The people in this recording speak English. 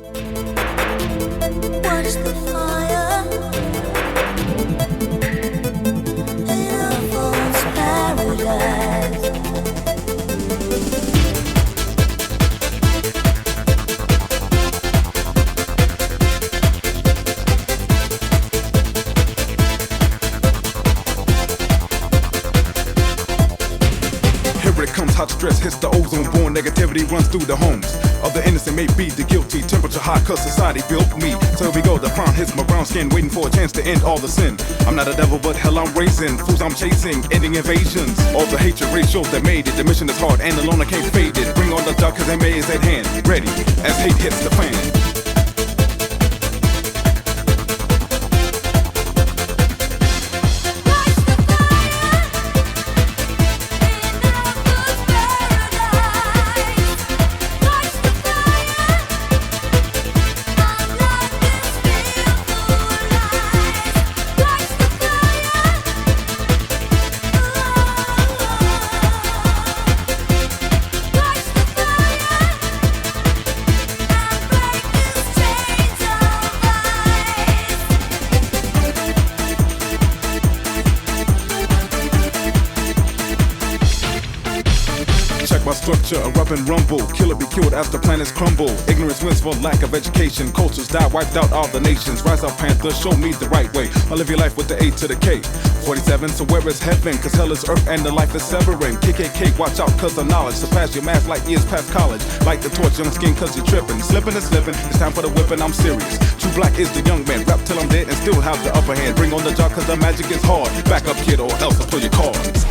Watch the fire in a fool's paradise. Here it comes, hot stress hits the ozone, born negativity runs through the homes of the innocent, may be the guilty. Temperature high cause society built me. So here we go, the crown hits my brown skin, waiting for a chance to end all the sin. I'm not a devil, but hell I'm raising. Fools I'm chasing, ending invasions. All the hatred ratios that made it. The mission is hard and alone I can't fade it. Bring on the dark cause MA is at hand. Ready as hate hits the fan. Check my structure, erupt and rumble. Killer be killed as the planets crumble. Ignorance wins for lack of education. Cultures die, wiped out all the nations. Rise up, Panther, show me the right way. I live your life with the A to the K. 47, so where is heaven? Cause hell is earth and the life is severing. KKK, watch out cause of knowledge. Surpass your math like years past college. Light the torch, young skin cause you're tripping. Slipping and slipping, it's time for the whipping, I'm serious. True black is the young man. Rap till I'm dead and still have the upper hand. Bring on the job cause the magic is hard. Back up kid or else I'll pull your cards.